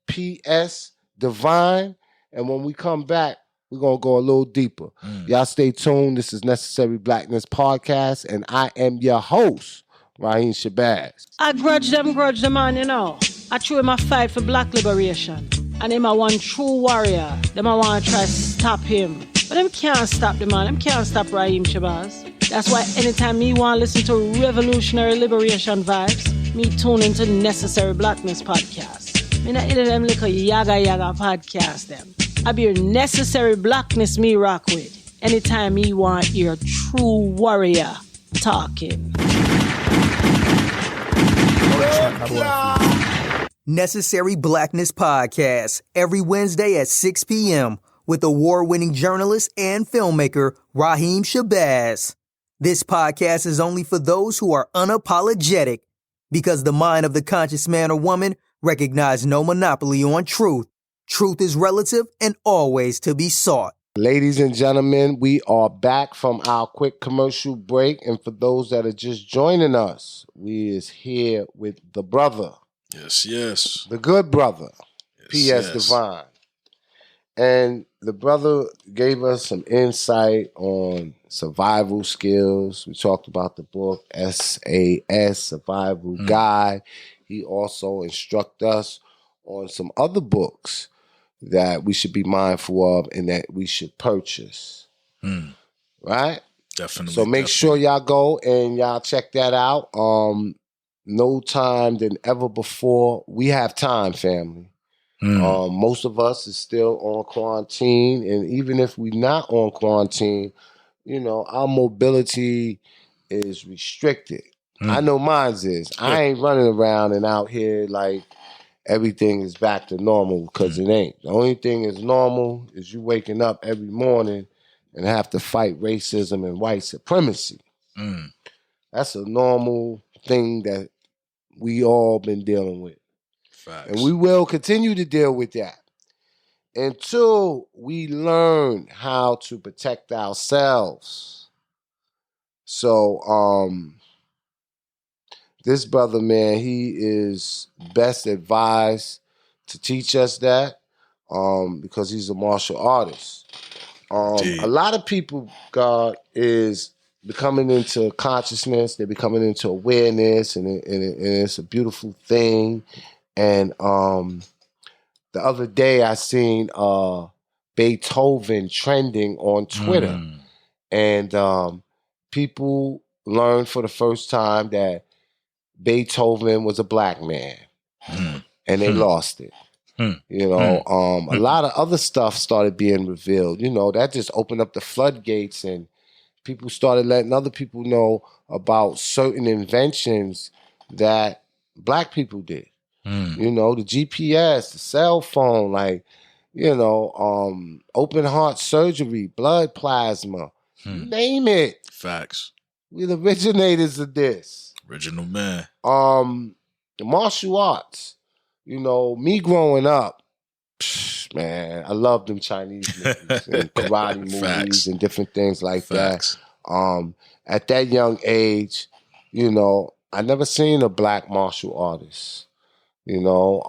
P.S. Divine, and when we come back, we're going to go a little deeper. Y'all stay tuned. This is Necessary Blackness Podcast, and I am your host, Raheem Shabazz. I grudge them, man, I true him a fight for black liberation. And him a one true warrior. Them a want to try stop him. But them can't stop the man. Them can't stop Raheem Shabazz. That's why anytime me want to listen to revolutionary liberation vibes, me tune into Necessary Blackness Podcast. Me not into them little yaga podcast them. I be your Necessary Blackness me rock with. Anytime me want your true warrior talking. Necessary Blackness Podcast, every Wednesday at 6 p.m. with award-winning journalist and filmmaker Raheem Shabazz. This podcast is only for those who are unapologetic, because the mind of the conscious man or woman recognizes no monopoly on truth. Truth is relative and always to be sought. Ladies and gentlemen, we are back from our quick commercial break. And for those that are just joining us, we is here with the brother. Yes. The good brother, P.S. Divine. And the brother gave us some insight on survival skills. We talked about the book, SAS, Survival Guide. He also instructed us on some other books that we should be mindful of and that we should purchase. Right? Definitely. So make sure y'all go and y'all check that out. No time than ever before. We have time, family. Most of us is still on quarantine, and even if we're not on quarantine, our mobility is restricted. I know mine's is. I ain't running around and out here like everything is back to normal, because it ain't. The only thing is normal is you waking up every morning and have to fight racism and white supremacy. That's a normal thing that we all been dealing with. Facts. And we will continue to deal with that. And two, we learn how to protect ourselves. So, this brother, man, he is best advised to teach us that because he's a martial artist. A lot of people, God, is becoming into consciousness. They're becoming into awareness, and it's a beautiful thing. And the other day, I seen Beethoven trending on Twitter, and people learned for the first time that Beethoven was a black man, and they lost it. You know, a lot of other stuff started being revealed. You know, that just opened up the floodgates, and people started letting other people know about certain inventions that black people did. You know, the GPS, the cell phone, like, you know, open heart surgery, blood plasma, you name it. Facts. We're the originators of this. Original man. The martial arts. You know, me growing up, man, I loved them Chinese movies and karate movies and different things like that. At that young age, you know, I never seen a black martial artist. You know,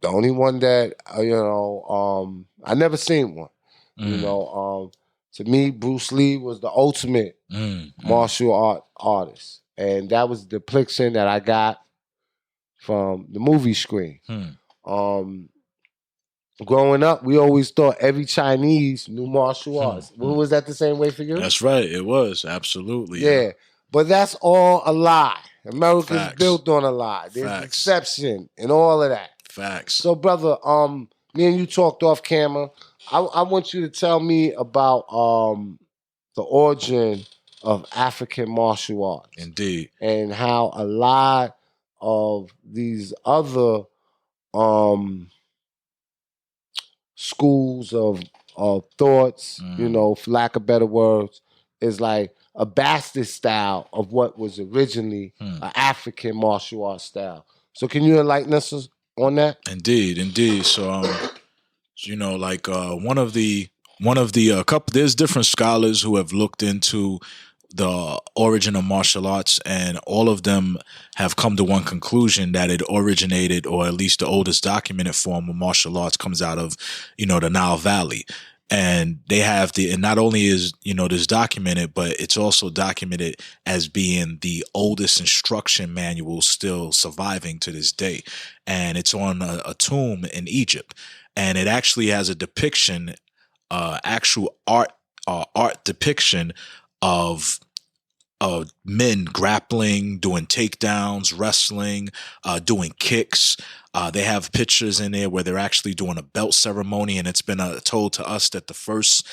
the only one that, you know, I never seen one. You know, to me, Bruce Lee was the ultimate martial art artist. And that was the depiction that I got from the movie screen. Growing up, we always thought every Chinese knew martial arts. Was that the same way for you? That's right. It was. Absolutely. Yeah. But that's all a lie. America's built on a lie. There's an exception and all of that. Facts. So, brother, me and you talked off camera. I want you to tell me about the origin of African martial arts. Indeed. And how a lot of these other schools of thoughts, you know, for lack of better words, is like a bastard style of what was originally an African martial arts style. So can you enlighten us on that? Indeed. So, you know, like one of the couple, there's different scholars who have looked into the origin of martial arts, and all of them have come to one conclusion, that it originated, or at least the oldest documented form of martial arts comes out of, you know, the Nile Valley. And they have and not only is, you know, this documented, but it's also documented as being the oldest instruction manual still surviving to this day. And it's on a tomb in Egypt. And it actually has a depiction, actual art depiction of men grappling, doing takedowns, wrestling, doing kicks. They have pictures in there where they're actually doing a belt ceremony, and it's been told to us that the first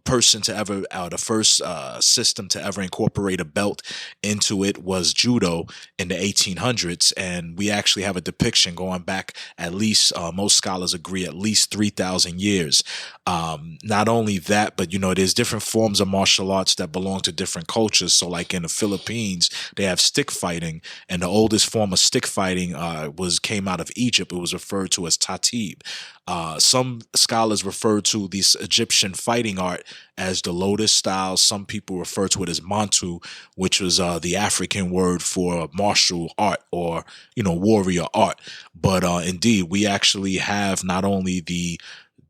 person to ever, the first system to ever incorporate a belt into it was judo in the 1800s, and we actually have a depiction going back at least, most scholars agree, at least 3,000 years. Not only that, but, you know, there's different forms of martial arts that belong to different cultures. So like in the Philippines, they have stick fighting, and the oldest form of stick fighting came out of Egypt. It was referred to as tatib. Some scholars refer to this Egyptian fighting art as the lotus style. Some people refer to it as mantu, which was the African word for martial art, or, you know, warrior art. But indeed, we actually have not only the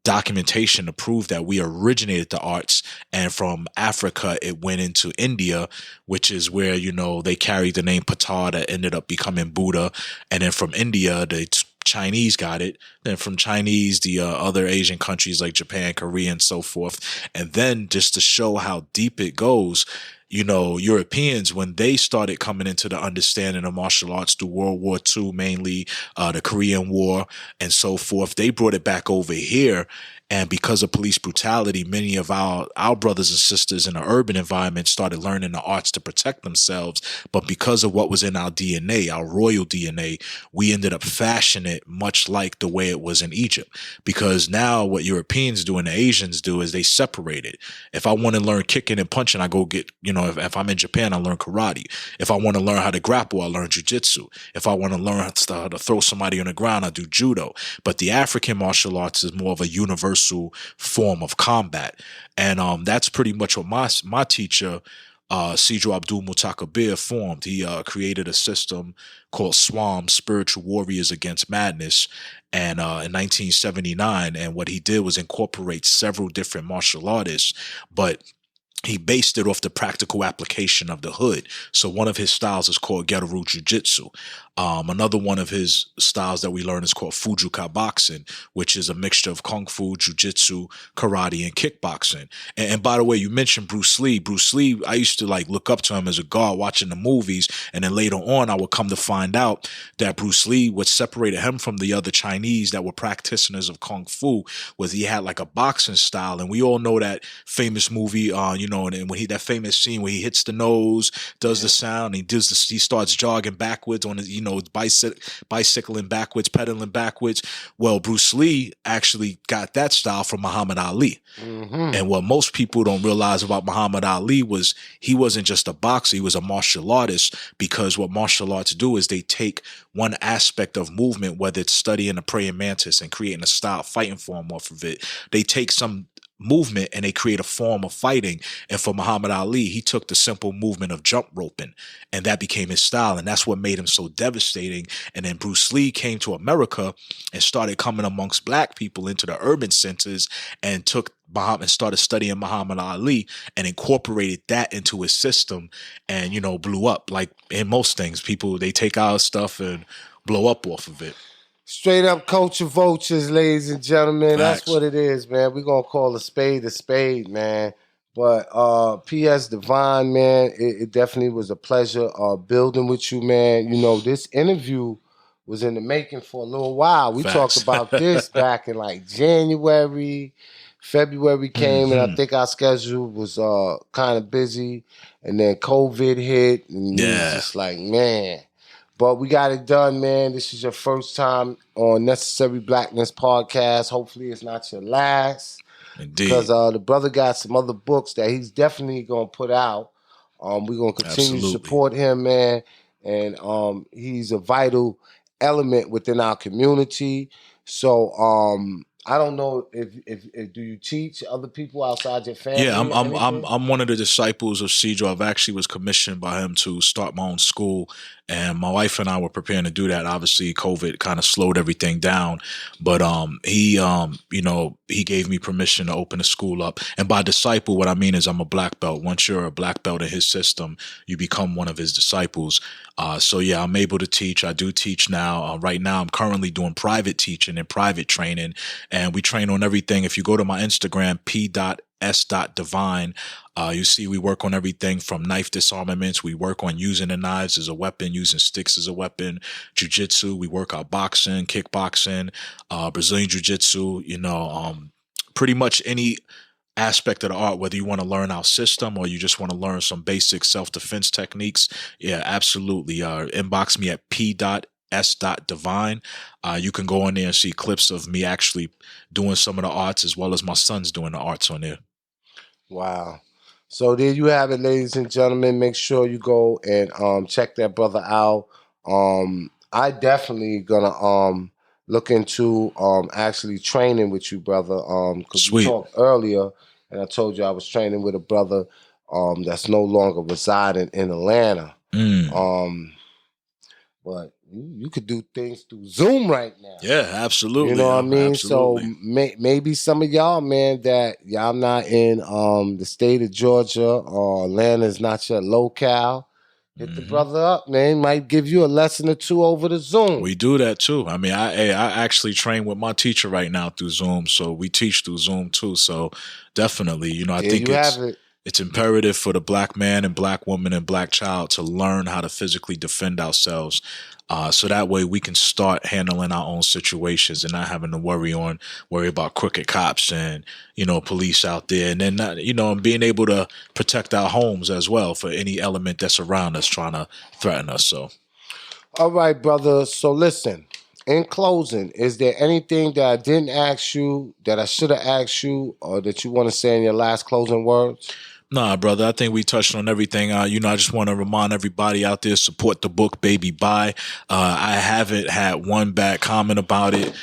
documentation to prove that we originated the arts, and from Africa it went into India, which is where, you know, they carried the name Pata that ended up becoming Buddha, and then from India the Chinese got it, then from Chinese the other Asian countries like Japan, Korea, and so forth. And then, just to show how deep it goes, you know, Europeans, when they started coming into the understanding of martial arts through World War II, mainly the Korean War and so forth, they brought it back over here. And because of police brutality, many of our brothers and sisters in the urban environment started learning the arts to protect themselves. But because of what was in our DNA, our royal DNA, we ended up fashioning it much like the way it was in Egypt. Because now what Europeans do and the Asians do is they separate it. If I want to learn kicking and punching, I go get, you know, know, if I'm in Japan, I learn karate. If I want to learn how to grapple, I learn jujitsu. If I want to learn how to throw somebody on the ground, I do judo. But the African martial arts is more of a universal form of combat. And that's pretty much what my teacher, Sidro Abdul Mutakabir, formed. He created a system called SWAM, Spiritual Warriors Against Madness, and in 1979. And what he did was incorporate several different martial artists, but he based it off the practical application of the hood. So one of his styles is called Geru Jiu-Jitsu. Another one of his styles that we learn is called Fujuka boxing, which is a mixture of kung fu, jiu-jitsu, karate, and kickboxing. And by the way, you mentioned Bruce Lee. Bruce Lee, I used to look up to him as a guard watching the movies, and then later on I would come to find out that Bruce Lee, what separated him from the other Chinese that were practitioners of kung fu was he had a boxing style. And we all know that famous movie, and when that famous scene where he hits the nose, does the sound, he starts jogging backwards on his, bicycling backwards, pedaling backwards. Well, Bruce Lee actually got that style from Muhammad Ali. Mm-hmm. And what most people don't realize about Muhammad Ali was he wasn't just a boxer, he was a martial artist, because what martial arts do is they take one aspect of movement, whether it's studying a praying mantis and creating a style fighting form off of it. They take some movement and they create a form of fighting. And for Muhammad Ali, he took the simple movement of jump roping, and that became his style. And that's what made him so devastating. And then Bruce Lee came to America and started coming amongst black people into the urban centers and took Muhammad and started studying Muhammad Ali and incorporated that into his system and, blew up. Like in most things, people, they take our stuff and blow up off of it. Straight up culture vultures, ladies and gentlemen. Facts. That's what it is, man. We're going to call a spade, man. But P.S. Divine, man, it definitely was a pleasure building with you, man. This interview was in the making for a little while. We talked about this back in January. February came, and I think our schedule was kind of busy. And then COVID hit, and it was just man. But we got it done, man. This is your first time on Necessary Blackness Podcast. Hopefully it's not your last. Indeed. Because the brother got some other books that he's definitely going to put out. We're going to continue to support him, man. And he's a vital element within our community. So I don't know if do you teach other people outside your family? Yeah, I'm one of the disciples of Sidro. I've actually was commissioned by him to start my own school, and my wife and I were preparing to do that. Obviously, COVID kind of slowed everything down, but he gave me permission to open the school up. And by disciple, what I mean is I'm a black belt. Once you're a black belt in his system, you become one of his disciples. So yeah, I'm able to teach. I do teach now. Right now, I'm currently doing private teaching and private training. And we train on everything. If you go to my Instagram, p.s.divine, you see we work on everything from knife disarmaments. We work on using the knives as a weapon, using sticks as a weapon, jiu-jitsu. We work out boxing, kickboxing, Brazilian jiu-jitsu, pretty much any aspect of the art, whether you want to learn our system or you just want to learn some basic self-defense techniques. Yeah, absolutely. Inbox me at p.s.divine. You can go on there and see clips of me actually doing some of the arts as well as my son's doing the arts on there. Wow. So there you have it, ladies and gentlemen. Make sure you go and check that brother out. I definitely gonna look into actually training with you, brother. Because we talked earlier, and I told you I was training with a brother that's no longer residing in Atlanta. But you could do things through Zoom right now. Yeah, absolutely. You know what I mean? Absolutely. So maybe some of y'all, man, that y'all not in the state of Georgia or Atlanta is not your locale. Hit the brother up, man. Might give you a lesson or two over the Zoom. We do that too. I mean, I actually train with my teacher right now through Zoom, so we teach through Zoom too. So definitely, I think it's imperative for the black man and black woman and black child to learn how to physically defend ourselves. So that way we can start handling our own situations and not having to worry about crooked cops and, police out there. And then, and being able to protect our homes as well for any element that's around us trying to threaten us. So. All right, brother. So listen, in closing, is there anything that I didn't ask you that I should have asked you or that you want to say in your last closing words? Nah, brother, I think we touched on everything. I just want to remind everybody out there, support the book, baby, buy. I haven't had one bad comment about it.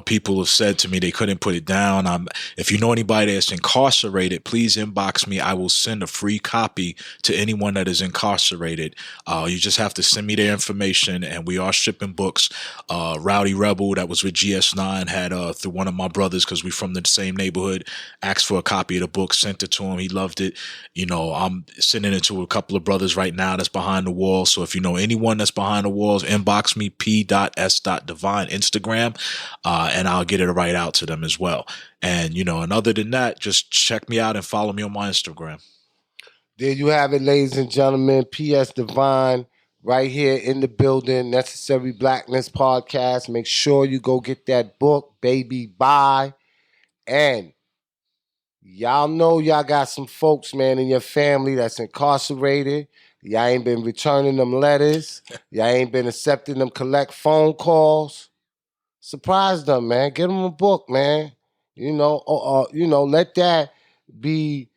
People have said to me they couldn't put it down. If you know anybody that's incarcerated, please inbox me. I will send a free copy to anyone that is incarcerated. You just have to send me their information, and we are shipping books. Rowdy Rebel, that was with GS9, had through one of my brothers, because we from the same neighborhood, asked for a copy of the book, sent it to him. He loved it. I'm sending it to a couple of brothers right now that's behind the wall. So if you know anyone that's behind the walls, inbox me, p.s.divine Instagram. And I'll get it right out to them as well. And, and other than that, just check me out and follow me on my Instagram. There you have it, ladies and gentlemen. P.S. Divine right here in the building. Necessary Blackness Podcast. Make sure you go get that book, baby, buy. And y'all know y'all got some folks, man, in your family that's incarcerated. Y'all ain't been returning them letters. Y'all ain't been accepting them collect phone calls. Surprise them, man. Get them a book, man. Let that be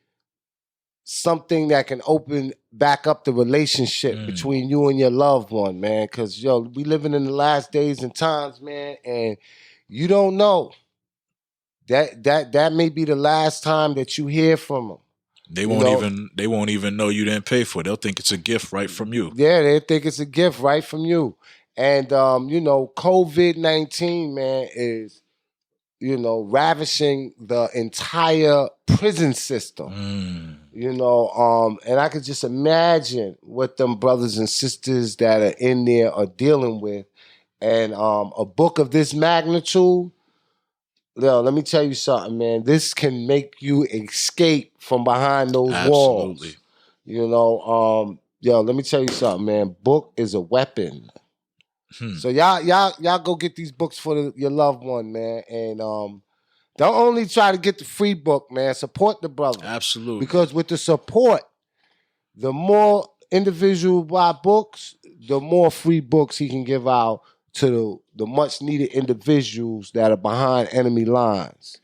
something that can open back up the relationship between you and your loved one, man. Because, we living in the last days and times, man, and you don't know. That may be the last time that you hear from them. They won't even know you didn't pay for it. They'll think it's a gift right from you. Yeah, they think it's a gift right from you. And, COVID-19, man, is, ravishing the entire prison system. And I could just imagine what them brothers and sisters that are in there are dealing with. And a book of this magnitude, let me tell you something, man. This can make you escape from behind those walls. Absolutely. Let me tell you something, man. Book is a weapon. So y'all go get these books for your loved one, man. And don't only try to get the free book, man. Support the brother. Absolutely. Because with the support, the more individual buy books, the more free books he can give out to the much needed individuals that are behind enemy lines.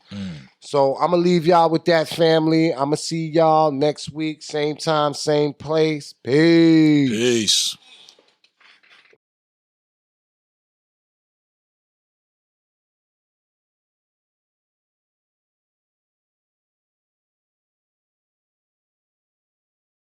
So I'm going to leave y'all with that, family. I'm going to see y'all next week, same time, same place. Peace. Peace.